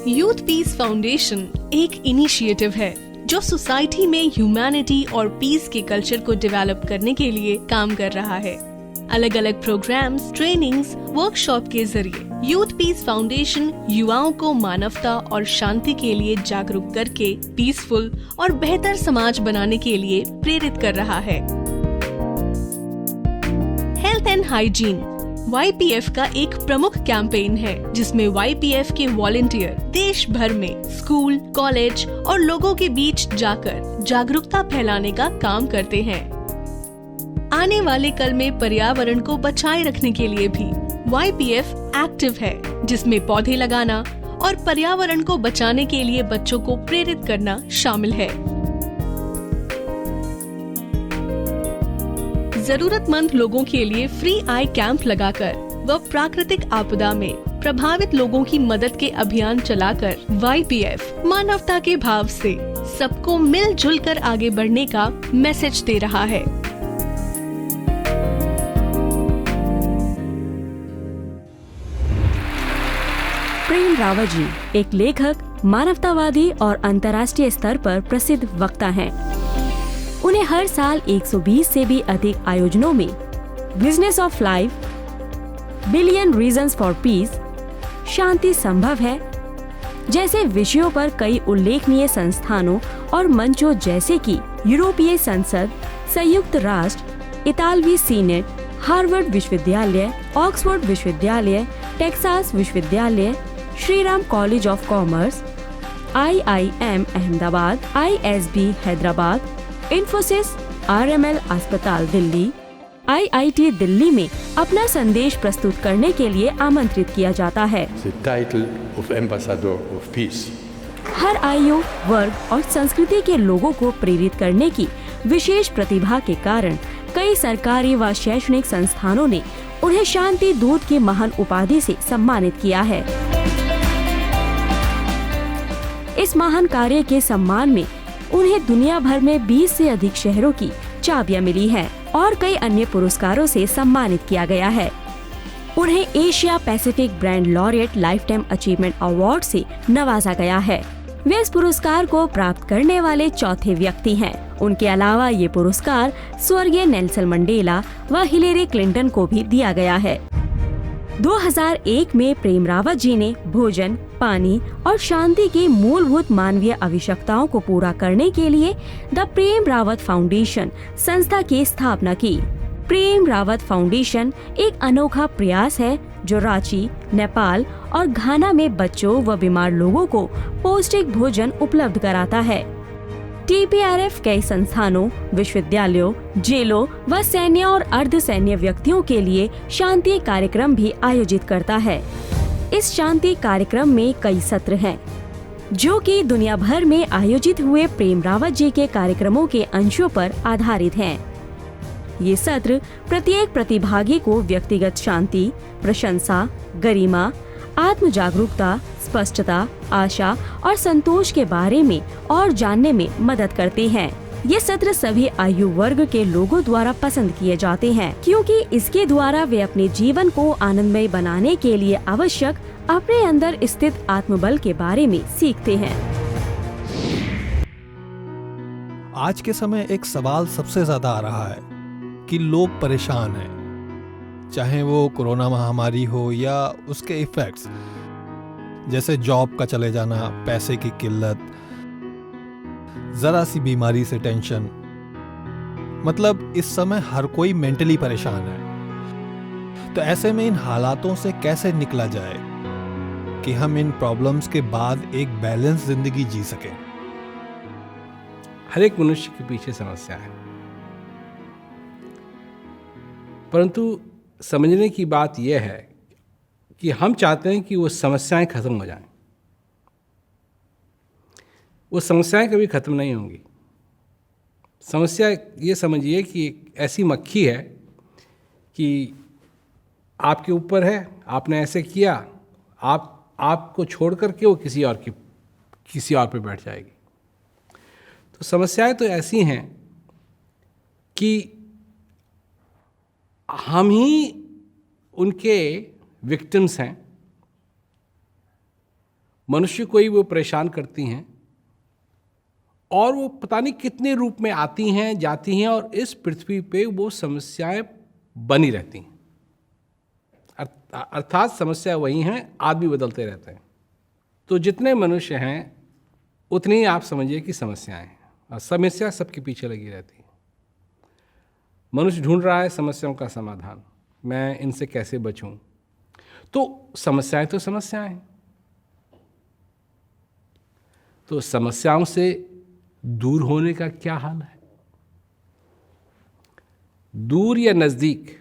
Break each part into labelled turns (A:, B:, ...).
A: Youth peace foundation एक initiative है जो सोसाइटी में ह्यूमैनिटी और पीस के कल्चर को डेवलप करने के लिए काम कर रहा है। अलग अलग प्रोग्राम्स, ट्रेनिंग्स, वर्कशॉप के जरिए यूथ पीस फाउंडेशन युवाओं को मानवता और शांति के लिए जागरूक करके पीसफुल और बेहतर समाज बनाने के लिए प्रेरित कर रहा है। हेल्थ एंड हाइजीन YPF का एक प्रमुख कैंपेन है जिसमें YPF के वॉलंटियर देश भर में स्कूल, कॉलेज और लोगों के बीच जाकर जागरूकता फैलाने का काम करते हैं। आने वाले कल में पर्यावरण को बचाए रखने के लिए भी YPF एक्टिव है, जिसमें पौधे लगाना और पर्यावरण को बचाने के लिए बच्चों को प्रेरित करना शामिल है। जरूरतमंद लोगों के लिए फ्री आई कैंप लगाकर व प्राकृतिक आपदा में प्रभावित लोगों की मदद के अभियान चलाकर YPF मानवता के भाव से सबको मिलजुल कर आगे बढ़ने का मैसेज दे रहा है।
B: प्रेम रावत जी एक लेखक, मानवतावादी और अंतर्राष्ट्रीय स्तर पर प्रसिद्ध वक्ता हैं। उन्हें हर साल 120 से भी अधिक आयोजनों में business of life, billion reasons for peace, शांति संभव है जैसे विषयों पर कई उल्लेखनीय संस्थानों और मंचों जैसे कि यूरोपीय संसद, संयुक्त राष्ट्र, इतालवी सीनेट, हार्वर्ड विश्वविद्यालय, ऑक्सफोर्ड विश्वविद्यालय, टेक्सास विश्वविद्यालय, Shriram college of commerce, IIM Ahmedabad, ISB Hyderabad, Infosys, RML अस्पताल दिल्ली, IIT दिल्ली में अपना संदेश प्रस्तुत करने के लिए आमंत्रित किया जाता है।
C: The title of Ambassador of Peace.
B: हर आयु, वर्ग और संस्कृति के लोगों को प्रेरित करने की विशेष प्रतिभा के कारण कई सरकारी व शैक्षणिक संस्थानों ने उन्हें शांति दूत की महान उपाधि से सम्मानित किया है। इस महान कार्य के सम्मान में उन्हें दुनिया भर में 20 से अधिक शहरों की चाबियां मिली हैं और कई अन्य पुरस्कारों से सम्मानित किया गया है। उन्हें Asia Pacific brand laureate life time achievement award से नवाजा गया है। वे इस पुरस्कार को प्राप्त करने वाले चौथे व्यक्ति हैं। उनके अलावा ये पुरस्कार स्वर्गीय नेल्सन मंडेला व हिलेरी क्लिंटन को भी दिया गया है। 2001 में प्रेम रावत जी ने भोजन, पानी और शांति की मूलभूत मानवीय आवश्यकताओं को पूरा करने के लिए द प्रेम रावत फाउंडेशन संस्था की स्थापना की। प्रेम रावत फाउंडेशन एक अनोखा प्रयास है जो रांची, नेपाल और घाना में बच्चों व बीमार लोगों को पौष्टिक भोजन उपलब्ध कराता है। TPRF कई संस्थानों, विश्वविद्यालयों, जेलों व सैन्य और अर्ध सैन्य व्यक्तियों के लिए शांति कार्यक्रम भी आयोजित करता है। इस शांति कार्यक्रम में कई सत्र हैं, जो कि दुनिया भर में आयोजित हुए प्रेम रावत जी के कार्यक्रमों के अंशों पर आधारित हैं। ये सत्र प्रत्येक प्रतिभागी को व्यक्तिगत शांति, प्रशंसा, गरिमा, आत्म जागरूकता, स्पष्टता, आशा और संतोष के बारे में और जानने में मदद करते हैं। ये सत्र सभी आयु वर्ग के लोगों द्वारा पसंद किए जाते हैं क्योंकि इसके द्वारा वे अपने जीवन को आनंदमय बनाने के लिए आवश्यक अपने अंदर स्थित आत्मबल के बारे में सीखते हैं।
D: आज के समय एक सवाल सबसे ज्यादा आ रहा है कि लोग परेशान हैं, चाहे वो कोरोना महामारी हो या उसके इफेक्ट्स जैसे जॉब का चले जाना, पैसे की किल्लत, जरा सी बीमारी से टेंशन। मतलब इस समय हर कोई मेंटली परेशान है। तो ऐसे में इन हालातों से कैसे निकला जाए कि हम इन प्रॉब्लम्स के बाद एक बैलेंस जिंदगी जी सकें।
E: हर एक मनुष्य के पीछे समस्या है, परंतु समझने की बात यह है कि हम चाहते हैं कि वो समस्याएं खत्म हो जाएं। वो समस्याएं कभी खत्म नहीं होंगी। समस्या ये समझिए कि एक ऐसी मक्खी है कि आपके ऊपर है, आपने ऐसे किया, आपको छोड़ करके वो किसी और पे बैठ जाएगी। तो समस्याएं तो ऐसी हैं कि हम ही उनके विक्टिम्स हैं मनुष्य को ही वो परेशान करती हैं और वो पता नहीं कितने रूप में आती हैं, जाती हैं, और इस पृथ्वी पे वो समस्याएं बनी रहती हैं। अर्थात समस्या वही हैं, आदमी बदलते रहते हैं। तो जितने मनुष्य हैं उतनी आप समझिए कि समस्याएं हैं, और समस्या सबके पीछे लगी रहती है। मनुष्य ढूंढ रहा है समस्याओं का समाधान, मैं इनसे कैसे बचूं। तो समस्याएं तो समस्याएं हैं। तो समस्याओं से दूर होने का क्या हाल है? दूर या नजदीक,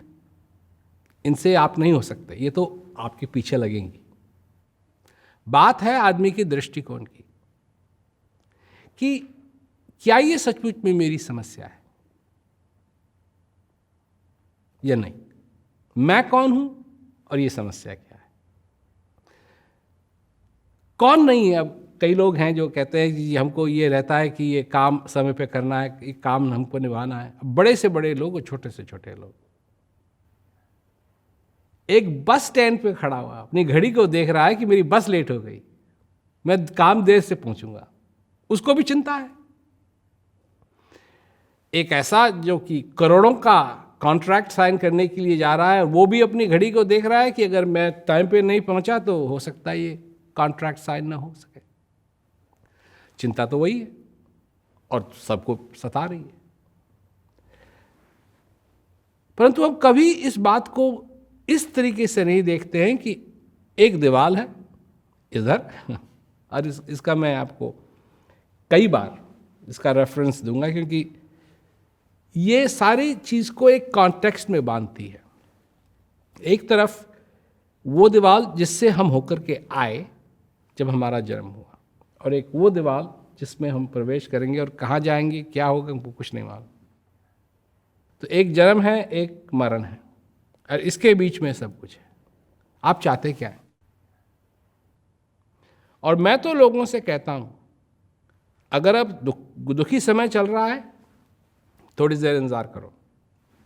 E: इनसे आप नहीं हो सकते, ये तो आपके पीछे लगेंगी। बात है आदमी के दृष्टिकोण की कि क्या ये सचमुच में मेरी समस्या है या नहीं, मैं कौन हूं और ये समस्या क्या है। कौन नहीं है। अब कई लोग हैं जो कहते हैं कि हमको ये रहता है कि ये काम समय पे करना है, ये काम हमको निभाना है। बड़े से बड़े लोग और छोटे से छोटे लोग। एक बस स्टैंड पे खड़ा हुआ अपनी घड़ी को देख रहा है कि मेरी बस लेट हो गई, मैं काम देर से पहुंचूंगा, उसको भी चिंता है। एक ऐसा जो कि करोड़ों का कॉन्ट्रैक्ट साइन करने के लिए जा रहा है, वो भी अपनी घड़ी को देख रहा है कि अगर मैं टाइम पे नहीं पहुंचा तो हो सकता है ये कॉन्ट्रैक्ट साइन ना हो सके। चिंता तो वही है और सबको सता रही है। परंतु हम कभी इस बात को इस तरीके से नहीं देखते हैं कि एक दीवार है इधर, और इसका मैं आपको कई बार इसका रेफरेंस दूंगा, क्योंकि ये सारी चीज़ को एक कॉन्टेक्स्ट में बांधती है। एक तरफ वो दीवार जिससे हम होकर के आए जब हमारा जन्म हुआ, और एक वो दीवार जिसमें हम प्रवेश करेंगे और कहाँ जाएंगे, क्या होगा, हमको कुछ नहीं मालूम। तो एक जन्म है, एक मरण है, और इसके बीच में सब कुछ है। आप चाहते क्या हैं? और मैं तो लोगों से कहता हूं, अगर अब दुखी समय चल रहा है, थोड़ी देर इंतजार करो,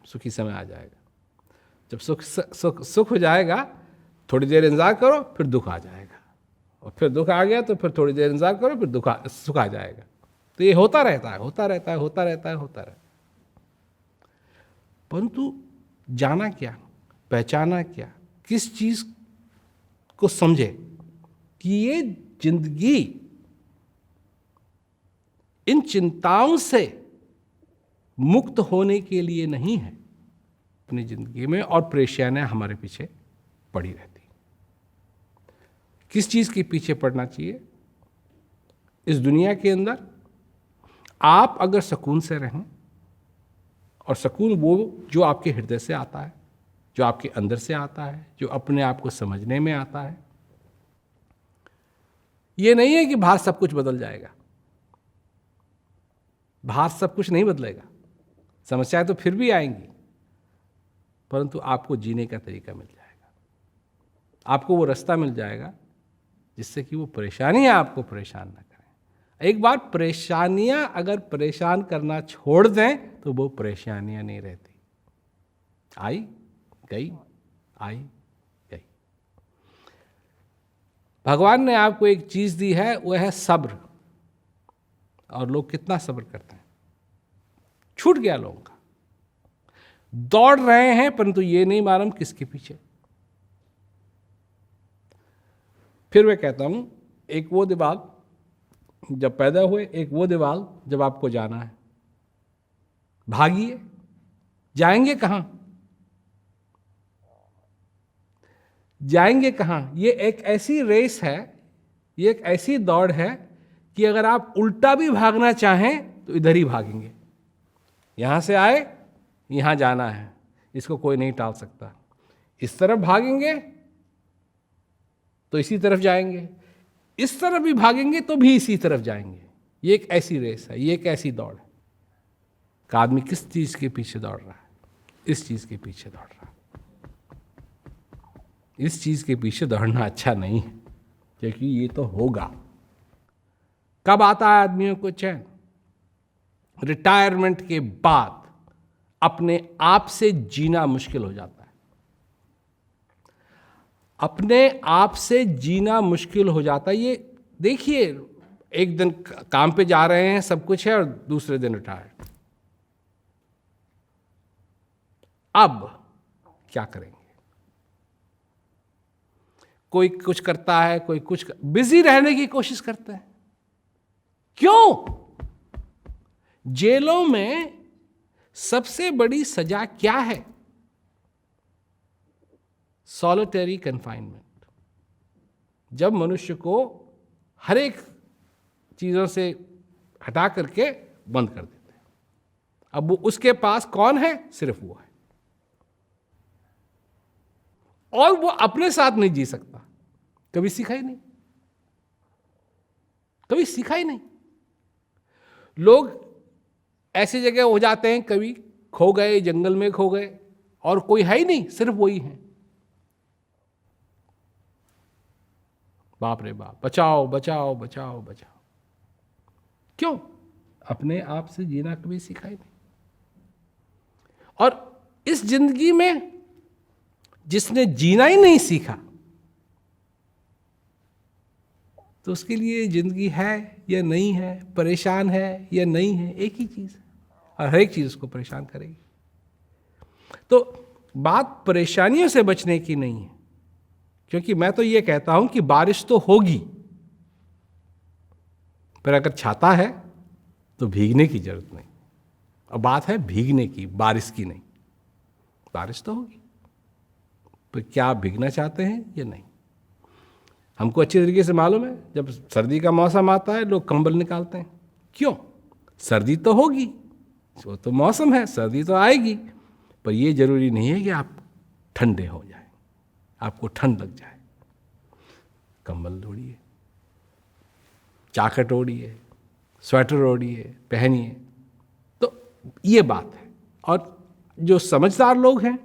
E: सुखी समय आ जाएगा। जब सुख हो जाएगा, थोड़ी देर इंतजार करो, फिर दुख आ जाएगा, और फिर दुख आ गया तो फिर थोड़ी देर इंतजार करो, फिर सुख आ जाएगा। तो ये होता रहता है, होता रहता है, होता रहता है, होता रहता है। परंतु जाना क्या, पहचाना क्या, किस चीज को समझे कि ये जिंदगी इन चिंताओं से मुक्त होने के लिए नहीं है। अपनी जिंदगी में और परेशानियां हमारे पीछे पड़ी रहती। किस चीज के पीछे पड़ना चाहिए? इस दुनिया के अंदर आप अगर सुकून से रहें, और सुकून वो जो आपके हृदय से आता है, जो आपके अंदर से आता है, जो अपने आप को समझने में आता है। ये नहीं है कि बाहर सब कुछ बदल जाएगा, बाहर सब कुछ नहीं बदलेगा, समस्याएं तो फिर भी आएंगी, परंतु आपको जीने का तरीका मिल जाएगा, आपको वो रास्ता मिल जाएगा जिससे कि वो परेशानियां आपको परेशान ना करें। एक बार परेशानियां अगर परेशान करना छोड़ दें तो वो परेशानियां नहीं रहती। आई गई, आई गई। भगवान ने आपको एक चीज दी है, वह है सब्र। और लोग कितना सब्र करते हैं, छूट गया लोगों का। दौड़ रहे हैं परंतु ये नहीं मालूम किसके पीछे। फिर मैं कहता हूं, एक वो दीवार जब पैदा हुए, एक वो दीवार जब आपको जाना है। भागिए, जाएंगे कहां? जाएंगे कहां? ये एक ऐसी रेस है, ये एक ऐसी दौड़ है कि अगर आप उल्टा भी भागना चाहें तो इधर ही भागेंगे। यहां से आए, यहां जाना है, इसको कोई नहीं टाल सकता। इस तरफ भागेंगे तो इसी तरफ जाएंगे, इस तरफ भी भागेंगे तो भी इसी तरफ जाएंगे। ये एक ऐसी रेस है, ये एक ऐसी दौड़ है कि आदमी किस चीज के पीछे दौड़ रहा है? इस चीज के पीछे दौड़ रहा है। इस चीज के पीछे दौड़ना अच्छा नहीं है, क्योंकि ये तो होगा। कब आता है आदमियों को चैन? रिटायरमेंट के बाद अपने आप से जीना मुश्किल हो जाता है। अपने आप से जीना मुश्किल हो जाता है। ये देखिए, एक दिन काम पे जा रहे हैं, सब कुछ है, और दूसरे दिन रिटायर्ड। अब क्या करेंगे? कोई कुछ करता है, कोई कुछ बिजी रहने की कोशिश करते हैं। क्यों? जेलों में सबसे बड़ी सजा क्या है? Solitary confinement. जब मनुष्य को हर एक चीजों से हटा करके बंद कर देते हैं। अब वो उसके पास कौन है? सिर्फ वो है, और वो अपने साथ नहीं जी सकता। कभी सीखा ही नहीं, कभी सीखा ही नहीं। लोग ऐसी जगह हो जाते हैं, कभी खो गए, जंगल में खो गए, और कोई है ही नहीं, सिर्फ वही है। बाप रे बाप, बचाओ बचाओ बचाओ बचाओ। क्यों? अपने आप से जीना कभी सीखा ही नहीं। और इस जिंदगी में जिसने जीना ही नहीं सीखा, तो उसके लिए जिंदगी है या नहीं है, परेशान है या नहीं है, एक ही चीज है, और हर एक चीज उसको परेशान करेगी। तो बात परेशानियों से बचने की नहीं है, क्योंकि मैं तो ये कहता हूं कि बारिश तो होगी, पर अगर छाता है तो भीगने की जरूरत नहीं। अब बात है भीगने की, बारिश की नहीं। बारिश तो होगी, पर क्या आप भीगना चाहते हैं या नहीं? हमको अच्छी तरीके से मालूम है, जब सर्दी का मौसम आता है लोग कंबल निकालते हैं। क्यों? सर्दी तो होगी, वो तो मौसम है, सर्दी तो आएगी, पर ये जरूरी नहीं है कि आप ठंडे हो जाए, आपको ठंड लग जाए। कंबल ओढ़िए, जाकेट ओढ़िए, स्वेटर ओढ़िए, पहनिए। तो ये बात है। और जो समझदार लोग हैं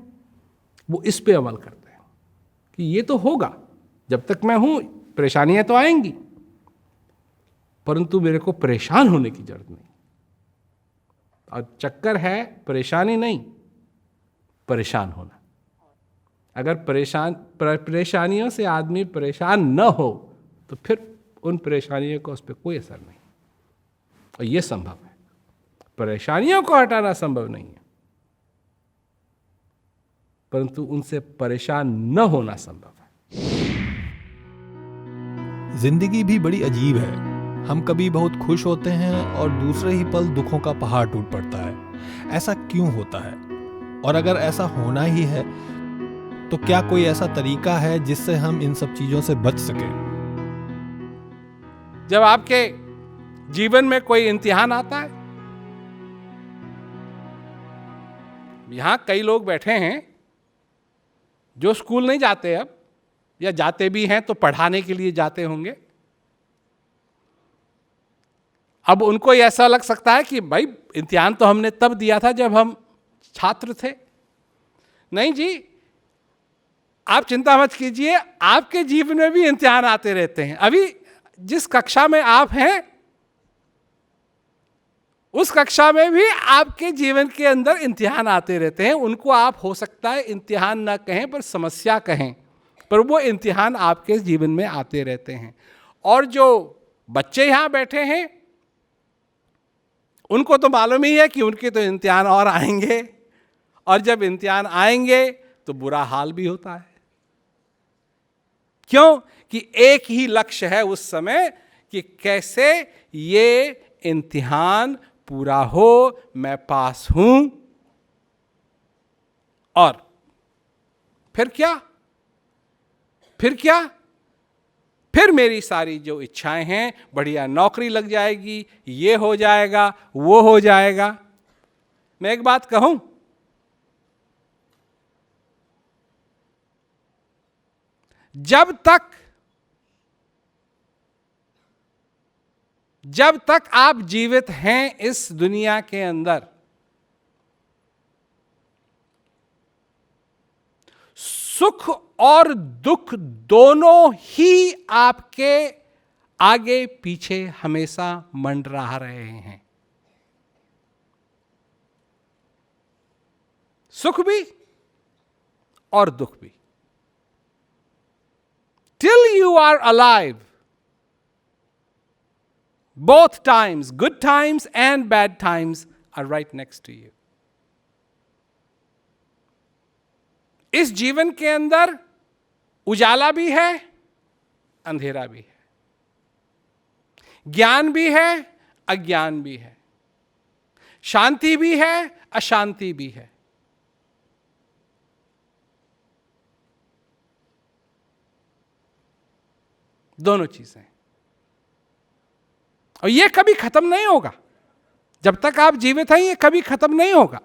E: वो इस पे अमल करते हैं कि ये तो होगा, जब तक मैं हूं परेशानियां तो आएंगी, परंतु मेरे को परेशान होने की जरूरत नहीं। और चक्कर है परेशानी नहीं, परेशान होना। अगर परेशानियों से आदमी परेशान न हो तो फिर उन परेशानियों का उस पर कोई असर नहीं, और यह संभव है। परेशानियों को हटाना संभव नहीं है, परंतु उनसे परेशान न होना संभव है।
D: जिंदगी भी बड़ी अजीब है। हम कभी बहुत खुश होते हैं और दूसरे ही पल दुखों का पहाड़ टूट पड़ता है। ऐसा क्यों होता है? और अगर ऐसा होना ही है तो क्या कोई ऐसा तरीका है जिससे हम इन सब चीजों से बच सकें?
E: जब आपके जीवन में कोई इम्तिहान आता है, यहां कई लोग बैठे हैं जो स्कूल नहीं जाते अब, या जाते भी हैं तो पढ़ाने के लिए जाते होंगे। अब उनको ऐसा लग सकता है कि भाई इम्तिहान तो हमने तब दिया था जब हम छात्र थे। नहीं जी, आप चिंता मत कीजिए, आपके जीवन में भी इम्तिहान आते रहते हैं। अभी जिस कक्षा में आप हैं उस कक्षा में भी आपके जीवन के अंदर इम्तिहान आते रहते हैं। उनको आप हो सकता है इम्तिहान ना कहें पर समस्या कहें, पर वो इम्तिहान आपके जीवन में आते रहते हैं। और जो बच्चे यहां बैठे हैं उनको तो मालूम ही है कि उनके तो इम्तिहान और आएंगे, और जब इम्तिहान आएंगे तो बुरा हाल भी होता है। क्यों? कि एक ही लक्ष्य है उस समय कि कैसे ये इम्तिहान पूरा हो, मैं पास हूं, और फिर क्या? फिर क्या? फिर मेरी सारी जो इच्छाएं हैं, बढ़िया नौकरी लग जाएगी, ये हो जाएगा, वो हो जाएगा। मैं एक बात कहूं, जब तक आप जीवित हैं इस दुनिया के अंदर, सुख और दुख दोनों ही आपके आगे पीछे हमेशा मंडरा रहे हैं। सुख भी और दुख भी। Till you are alive, Both times, good times and bad times, are right next to you. इस जीवन के अंदर उजाला भी है, अंधेरा भी है, ज्ञान भी है, अज्ञान भी है, शांति भी है, अशांति भी है। दोनों चीजें, और ये कभी खत्म नहीं होगा। जब तक आप जीवित हैं ये कभी खत्म नहीं होगा।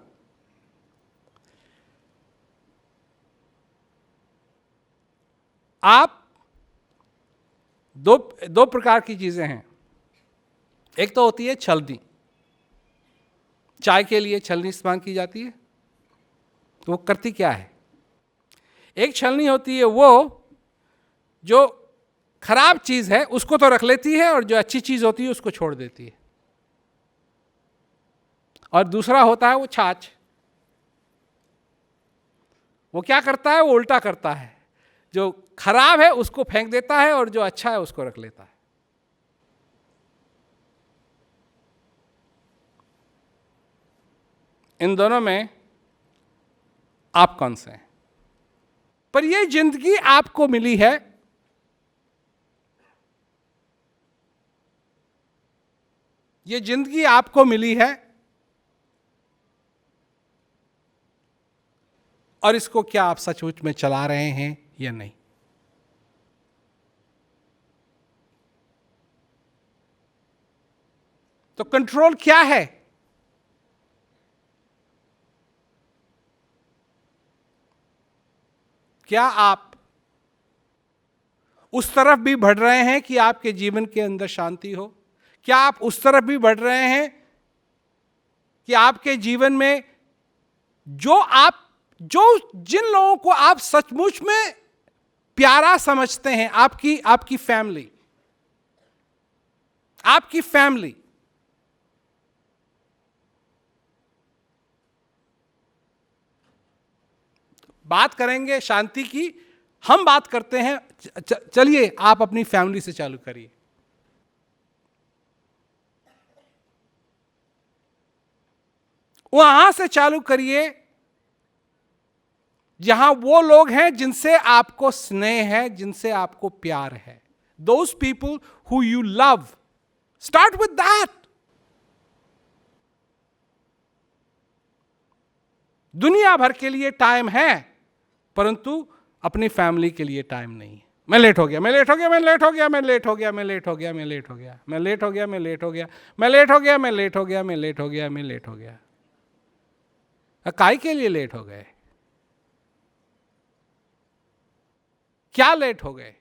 E: आप दो प्रकार की चीजें हैं। एक तो होती है छलनी, चाय के लिए छलनी इस्तेमाल की जाती है। तो वो करती क्या है? एक छलनी होती है वो जो खराब चीज है उसको तो रख लेती है और जो अच्छी चीज होती है उसको छोड़ देती है। और दूसरा होता है वो छाछ। वो क्या करता है? वो उल्टा करता है, जो खराब है उसको फेंक देता है और जो अच्छा है उसको रख लेता है। इन दोनों में आप कौन से हैं? पर ये जिंदगी आपको मिली है, ये जिंदगी आपको मिली है, और इसको क्या आप सचमुच में चला रहे हैं या नहीं? तो कंट्रोल क्या है? क्या आप उस तरफ भी बढ़ रहे हैं कि आपके जीवन के अंदर शांति हो? क्या आप उस तरफ भी बढ़ रहे हैं कि आपके जीवन में जिन लोगों को आप सचमुच में प्यारा समझते हैं, आपकी फैमिली, बात करेंगे शांति की, हम बात करते हैं। चलिए आप अपनी फैमिली से चालू करिए। वहां से चालू करिए जहां वो लोग हैं जिनसे आपको स्नेह है, जिनसे आपको प्यार है। Those people who you love, start with that. दुनिया भर के लिए टाइम है, परंतु अपनी फैमिली के लिए टाइम नहीं है। मैं लेट हो गया, काहे के लिए लेट हो गए? क्या लेट हो गए?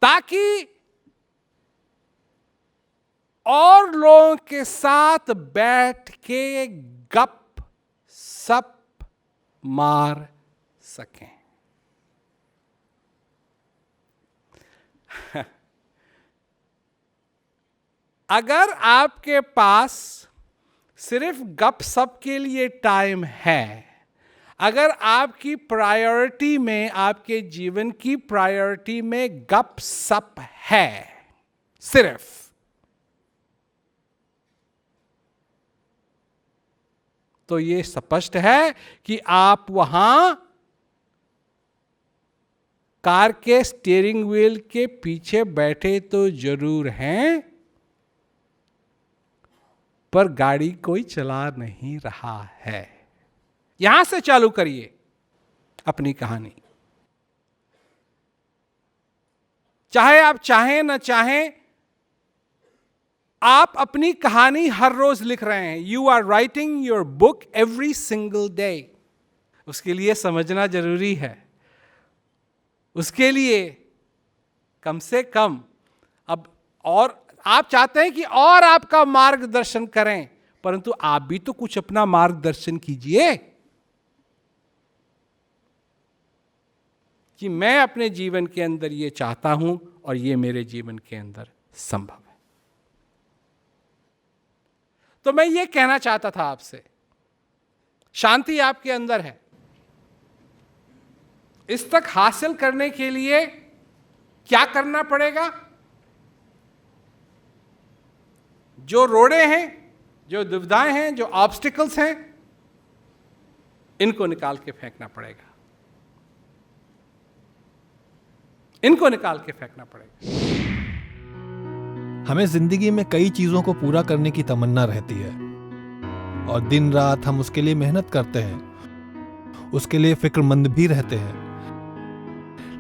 E: ताकि और लोगों के साथ बैठ के गप सप मार सकें। अगर आपके पास सिर्फ गप सप के लिए टाइम है, अगर आपकी प्रायोरिटी में, आपके जीवन की प्रायोरिटी में गप सप है सिर्फ, तो ये स्पष्ट है कि आप वहां कार के स्टीयरिंग व्हील के पीछे बैठे तो जरूर हैं, पर गाड़ी कोई चला नहीं रहा है। यहां से चालू करिए अपनी कहानी। चाहे आप चाहें न चाहें, आप अपनी कहानी हर रोज लिख रहे हैं। You are writing your book every single day. उसके लिए समझना जरूरी है। उसके लिए कम से कम अब, और आप चाहते हैं कि और आपका मार्गदर्शन करें, परंतु आप भी तो कुछ अपना मार्गदर्शन कीजिए कि मैं अपने जीवन के अंदर ये चाहता हूं और ये मेरे जीवन के अंदर संभव है। तो मैं ये कहना चाहता था आपसे, शांति आपके अंदर है। इस तक हासिल करने के लिए क्या करना पड़ेगा? जो रोड़े हैं, जो दुविधाएं हैं, जो ऑब्स्टिकल्स हैं, इनको निकाल के फेंकना पड़ेगा, इनको निकाल के फेंकना पड़ेगा।
D: हमें जिंदगी में कई चीजों को पूरा करने की तमन्ना रहती है और दिन रात हम उसके लिए मेहनत करते हैं, उसके लिए फिक्रमंद भी रहते हैं।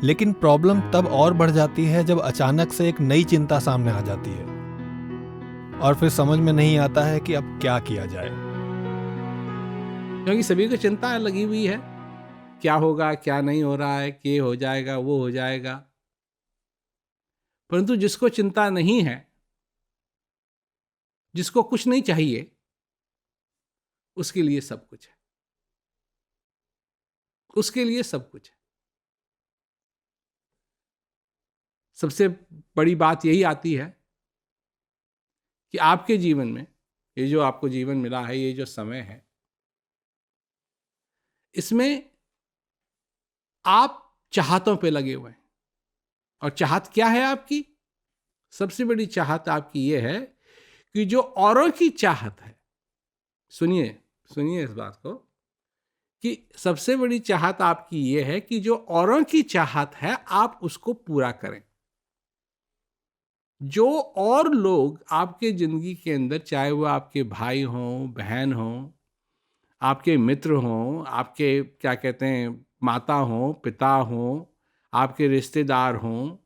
D: लेकिन प्रॉब्लम तब और बढ़ जाती है जब अचानक से एक नई चिंता सामने आ जाती है और फिर समझ में नहीं आता है कि अब क्या किया जाए।
E: क्योंकि सभी को चिंता लगी हुई है, क्या होगा, क्या नहीं हो रहा है, ये हो जाएगा, वो हो जाएगा। परंतु जिसको चिंता नहीं है, जिसको कुछ नहीं चाहिए, उसके लिए सब कुछ है, उसके लिए सब कुछ है। सबसे बड़ी बात यही आती है कि आपके जीवन में ये जो आपको जीवन मिला है, ये जो समय है, इसमें आप चाहतों पे लगे हुए हैं। और चाहत क्या है आपकी? सबसे बड़ी चाहत आपकी ये है कि जो औरों की चाहत है, सुनिए सुनिए इस बात को, कि सबसे बड़ी चाहत आपकी ये है कि जो औरों की चाहत है आप उसको पूरा करें। जो और लोग आपके जिंदगी के अंदर, चाहे वो आपके भाई हों, बहन हों, आपके मित्र हों, आपके क्या कहते हैं माता हों, पिता हों, आपके रिश्तेदार हों,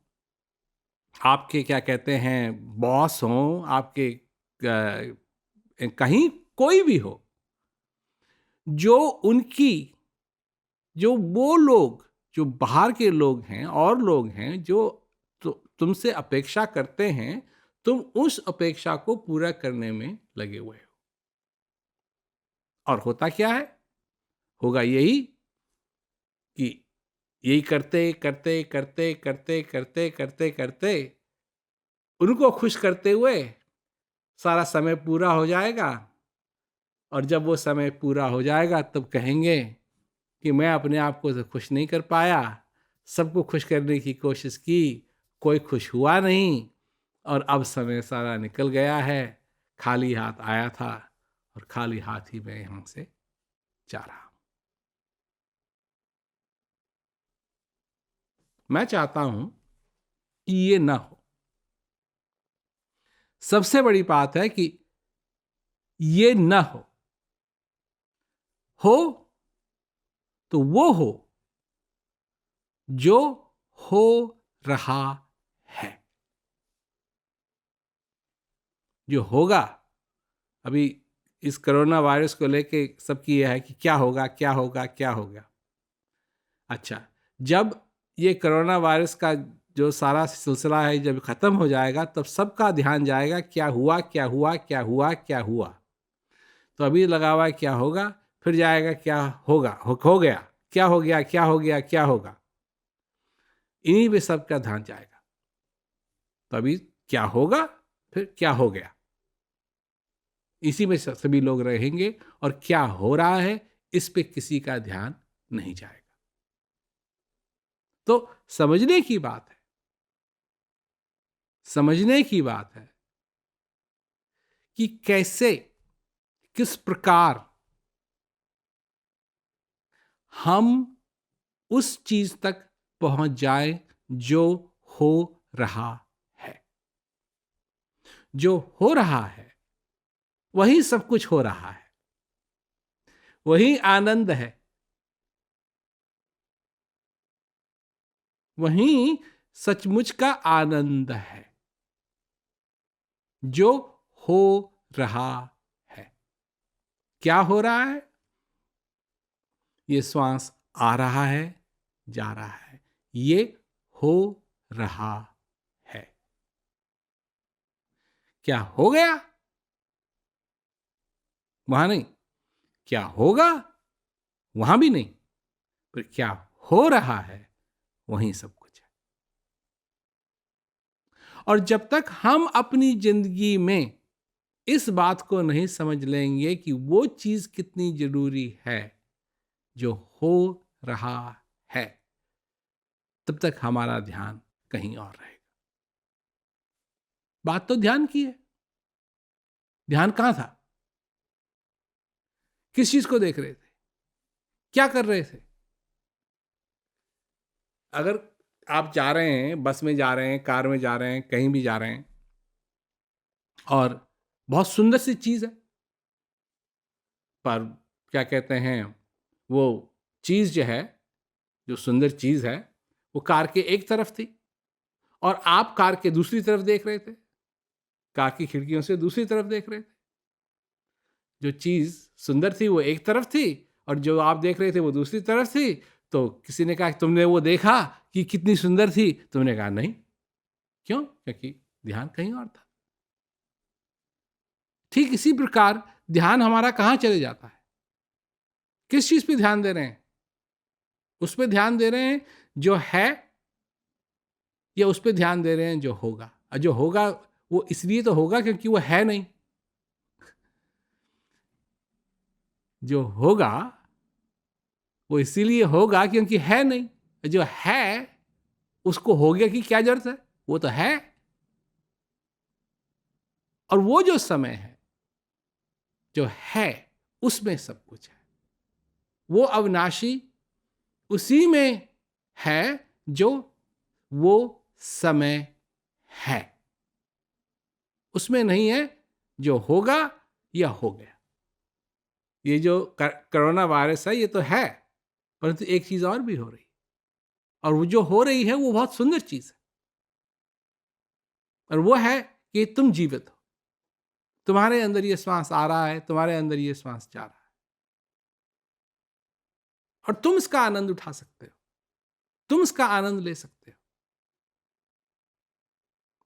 E: आपके क्या कहते हैं बॉस हों, आपके कहीं कोई भी हो, जो उनकी, जो वो लोग, जो बाहर के लोग हैं और लोग हैं जो तुमसे अपेक्षा करते हैं, तुम उस अपेक्षा को पूरा करने में लगे हुए हो। और होता क्या है? होगा यही कि यही करते करते करते करते करते करते करते उनको खुश करते हुए सारा समय पूरा हो जाएगा। और जब वो समय पूरा हो जाएगा तब कहेंगे कि मैं अपने आप को तो खुश नहीं कर पाया, सबको खुश करने की कोशिश की, कोई खुश हुआ नहीं, और अब समय सारा निकल गया है, खाली हाथ आया था और खाली हाथ ही मैं यहाँ से जा रहा हूँ। मैं चाहता हूँ कि ये ना हो। सबसे बड़ी बात है कि ये ना हो तो वो हो जो हो रहा है। जो होगा, अभी इस कोरोना वायरस को लेके सबकी यह है कि क्या होगा क्या होगा क्या होगा। अच्छा, जब ये कोरोना वायरस का जो सारा सिलसिला है जब ख़त्म हो जाएगा तब सबका ध्यान जाएगा क्या हुआ क्या हुआ क्या हुआ क्या हुआ। तो अभी लगा हुआ है क्या होगा, फिर जाएगा क्या होगा, हो गया, क्या हो गया क्या हो गया क्या होगा, इन्हीं पे सबका ध्यान जाएगा। तो अभी क्या होगा, फिर क्या हो गया, इसी में सभी लोग रहेंगे और क्या हो रहा है इस पे किसी का ध्यान नहीं जाएगा। तो समझने की बात है, समझने की बात है कि कैसे, किस प्रकार हम उस चीज तक पहुंच जाए जो हो रहा है। जो हो रहा है वही सब कुछ हो रहा है, वही आनंद है, वही सचमुच का आनंद है जो हो रहा है। क्या हो रहा है? ये श्वास आ रहा है, जा रहा है, ये हो रहा है। क्या हो गया? वहां नहीं। क्या होगा? वहां भी नहीं। पर क्या हो रहा है वहीं सब कुछ है। और जब तक हम अपनी जिंदगी में इस बात को नहीं समझ लेंगे कि वो चीज कितनी जरूरी है जो हो रहा है, तब तक हमारा ध्यान कहीं और रहेगा। बात तो ध्यान की है। ध्यान कहाँ था? किस चीज को देख रहे थे? क्या कर रहे थे? अगर आप जा रहे हैं, बस में जा रहे हैं, कार में जा रहे हैं, कहीं भी जा रहे हैं, और बहुत सुंदर सी चीज है, पर क्या कहते हैं, वो चीज जो है, जो सुंदर चीज है, वो कार के एक तरफ थी और आप कार के दूसरी तरफ देख रहे थे, कार की खिड़कियों से दूसरी तरफ देख रहे थे। जो चीज सुंदर थी वो एक तरफ थी और जो आप देख रहे थे वो दूसरी तरफ थी। तो किसी ने कहा तुमने वो देखा कि कितनी सुंदर थी? तुमने कहा नहीं। क्यों? क्योंकि ध्यान कहीं और था। ठीक इसी प्रकार ध्यान हमारा कहाँ चले जाता है? किस चीज पे ध्यान दे रहे हैं? उस पे ध्यान दे रहे हैं जो है, या उस पे ध्यान दे रहे हैं जो होगा? और जो होगा वो इसलिए तो होगा क्योंकि वो है नहीं। जो होगा वो इसीलिए होगा क्योंकि है नहीं। जो है उसको हो गया कि क्या जरूरत है? वो तो है। और वो जो समय है, जो है, उसमें सब कुछ है। वो अविनाशी उसी में है जो वो समय है, उसमें नहीं है जो होगा या हो गया। ये जो कोरोना वायरस है ये तो है, परंतु एक चीज और भी हो रही है, और वो जो हो रही है वो बहुत सुंदर चीज है। और वो है कि तुम जीवित हो, तुम्हारे अंदर ये श्वास आ रहा है, तुम्हारे अंदर ये श्वास जा रहा है, और तुम इसका आनंद उठा सकते हो, तुम इसका आनंद ले सकते हो।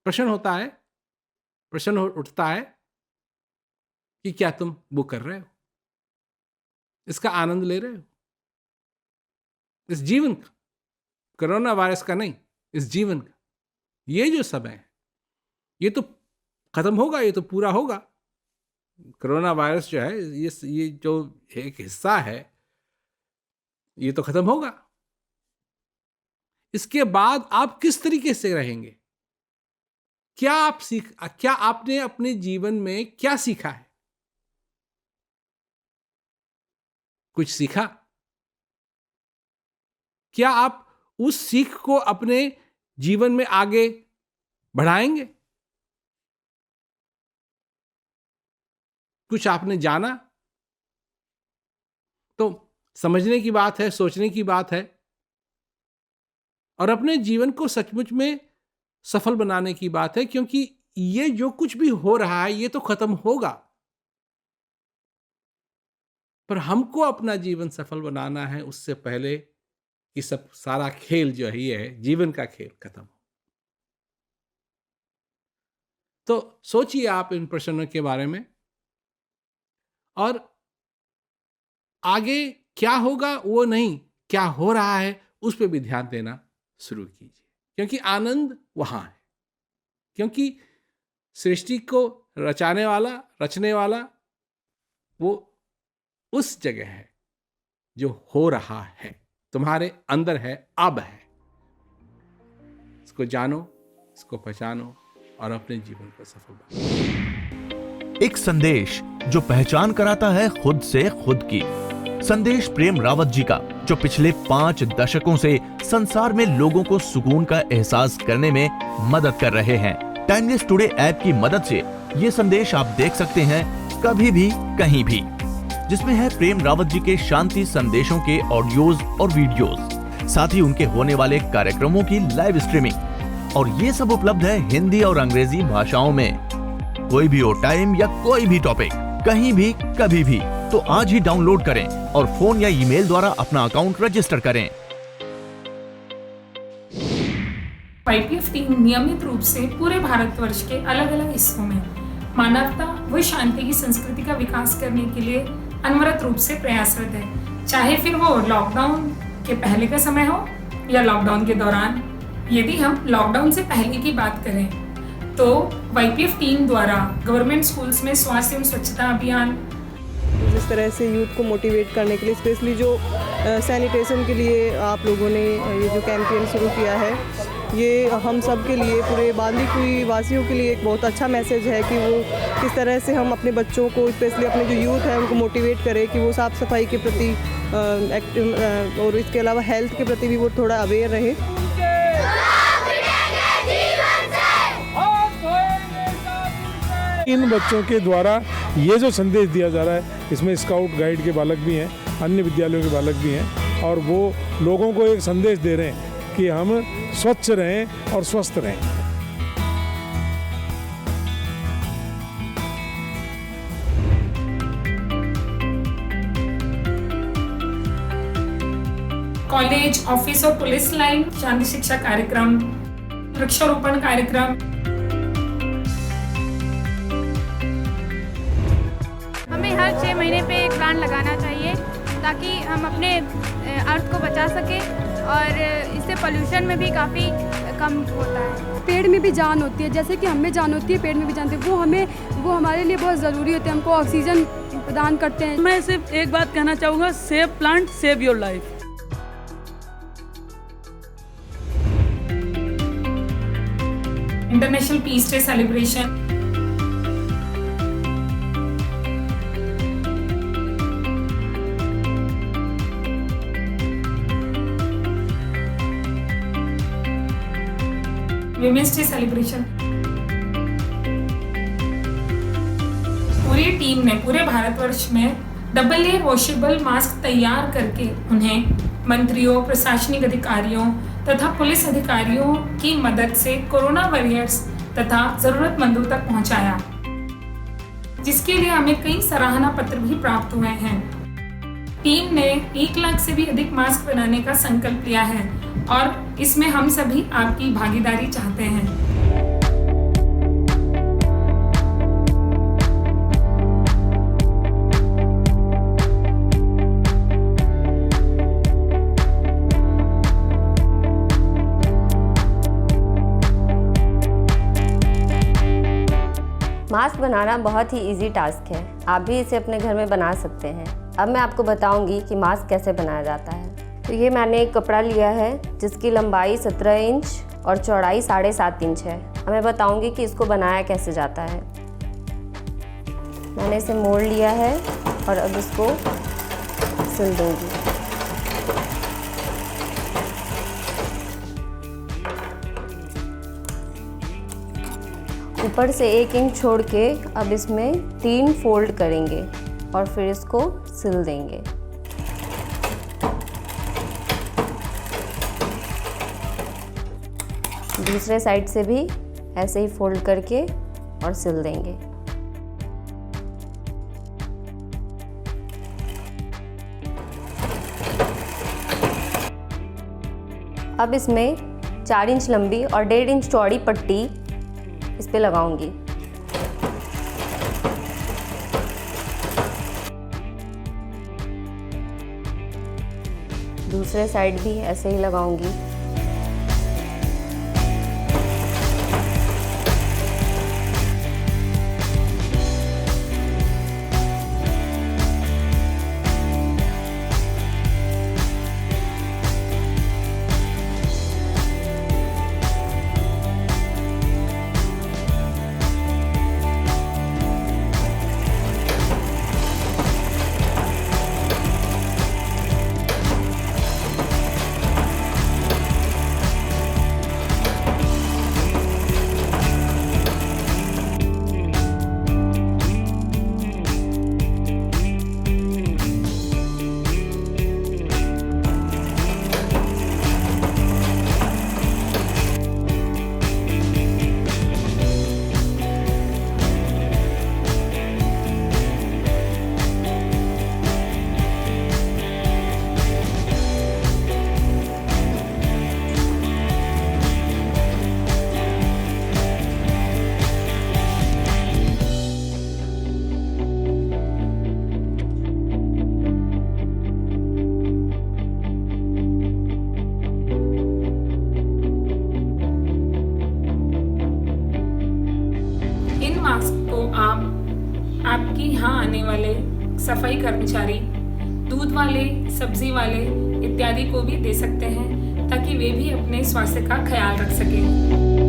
E: प्रश्न होता है, प्रश्न उठता है कि क्या तुम वो कर रहे हो, इसका आनंद ले रहे हो? इस जीवन का, कोरोना वायरस का नहीं, इस जीवन का। ये जो समय है ये तो खत्म होगा, ये तो पूरा होगा। कोरोना वायरस जो है, ये जो एक हिस्सा है, ये तो खत्म होगा। इसके बाद आप किस तरीके से रहेंगे? क्या आपने अपने जीवन में क्या सीखा है? कुछ सीखा? क्या आप उस सीख को अपने जीवन में आगे बढ़ाएंगे? कुछ आपने जाना? तो समझने की बात है, सोचने की बात है, और अपने जीवन को सचमुच में सफल बनाने की बात है, क्योंकि ये जो कुछ भी हो रहा है ये तो खत्म होगा, पर हमको अपना जीवन सफल बनाना है उससे पहले कि सब सारा खेल जो है, ये है जीवन का खेल, खत्म हो। तो सोचिए आप इन प्रश्नों के बारे में, और आगे क्या होगा वो नहीं, क्या हो रहा है उस पर भी ध्यान देना शुरू कीजिए, क्योंकि आनंद वहां है। क्योंकि सृष्टि को रचाने वाला, रचने वाला वो उस जगह है जो हो रहा है, तुम्हारे अंदर है, अब है। इसको जानो, इसको पहचानो और अपने जीवन को सफल बनाओ।
F: एक संदेश जो पहचान कराता है खुद से खुद की। संदेश प्रेम रावत जी का, जो पिछले 5 दशकों से संसार में लोगों को सुकून का एहसास करने में मदद कर रहे हैं। टाइमलेस टुडे ऐप की मदद से ये संदेश आप देख सकते हैं कभी भी, कहीं भी, जिसमें है प्रेम रावत जी के शांति संदेशों के ऑडियोज और वीडियोज, साथ ही उनके होने वाले कार्यक्रमों की लाइव स्ट्रीमिंग, और ये सब उपलब्ध है हिंदी और अंग्रेजी भाषाओं में। कोई भी हो टाइम या कोई भी टॉपिक, कहीं भी, कभी भी, तो आज ही डाउनलोड करें और फोन या ईमेल द्वारा अपना अकाउंट रजिस्टर करें।
G: YPF टीम नियमित रूप से पूरे भारतवर्ष के अलग अलग हिस्सों में मानवता व शांति की संस्कृति का विकास करने के लिए अनवरत रूप से प्रयासरत है, चाहे फिर वो लॉकडाउन के पहले का समय हो या लॉकडाउन के दौरान। यदि हम लॉकडाउन से पहले की बात करें तो YPF टीम द्वारा गवर्नमेंट स्कूल्स में स्वास्थ्य एवं स्वच्छता अभियान,
H: जिस तरह से यूथ को मोटिवेट करने के लिए, स्पेशली जो सैनिटेशन के लिए आप लोगों ने ये जो कैंपेन शुरू किया है, ये हम सब के लिए, पूरे बांदीकुई वासियों के लिए एक बहुत अच्छा मैसेज है कि वो किस तरह से हम अपने बच्चों को, स्पेशली अपने जो यूथ है उनको मोटिवेट करें कि वो साफ़ सफाई के प्रति और इसके अलावा हेल्थ के प्रति भी वो थोड़ा अवेयर रहे।
I: इन बच्चों के द्वारा ये जो संदेश दिया जा रहा है, इसमें स्काउट गाइड के बालक भी हैं, अन्य विद्यालयों के बालक भी हैं, और वो लोगों को एक संदेश दे रहे हैं कि हम स्वच्छ रहें और स्वस्थ रहें।
G: कॉलेज, ऑफिस और पुलिस लाइन शांति शिक्षा कार्यक्रम, वृक्षारोपण कार्यक्रम।
J: हमें हर 6 महीने पे एक प्लांट लगाना चाहिए ताकि हम अपने अर्थ को बचा सकें और इससे पोल्यूशन में भी काफ़ी कम होता है।
K: पेड़ में भी जान होती है, जैसे कि हमें जान होती है, पेड़ में भी जान होती है। वो हमारे लिए बहुत ज़रूरी होते हैं, हमको ऑक्सीजन प्रदान करते हैं।
L: मैं सिर्फ एक बात कहना चाहूँगा, save plant save your life.
G: International peace day celebration. Women's day celebration. पूरी टीम ने पूरे भारतवर्ष में डबल लेयर वॉशेबल मास्क तैयार करके उन्हें मंत्रियों, प्रशासनिक अधिकारियों तथा पुलिस अधिकारियों की मदद से कोरोना वॉरियर्स तथा जरूरतमंदों तक पहुंचाया, जिसके लिए हमें कई सराहना पत्र भी प्राप्त हुए हैं। टीम ने 1 लाख से भी अधिक मास्क बनाने का संकल्प लिया है और इसमें हम सभी आपकी भागीदारी चाहते हैं।
M: मास्क बनाना बहुत ही इजी टास्क है, आप भी इसे अपने घर में बना सकते हैं। अब मैं आपको बताऊंगी कि मास्क कैसे बनाया जाता है। तो ये मैंने एक कपड़ा लिया है जिसकी लंबाई 17 इंच और चौड़ाई 7.5 इंच है। अब मैं बताऊंगी कि इसको बनाया कैसे जाता है। मैंने इसे मोड़ लिया है और अब इसको सिल दूंगी। ऊपर से 1 इंच छोड़ के अब इसमें 3 फोल्ड करेंगे और फिर इसको सिल देंगे। दूसरे साइड से भी ऐसे ही फोल्ड करके और सिल देंगे। अब इसमें 4 इंच लंबी और 1.5 इंच चौड़ी पट्टी इस पे लगाऊंगी। दूसरे साइड भी ऐसे ही लगाऊंगी। आपके यहाँ आने वाले सफाई कर्मचारी, दूध वाले, सब्जी वाले इत्यादि को भी दे सकते हैं,
G: ताकि वे भी अपने स्वास्थ्य का ख्याल रख सकें।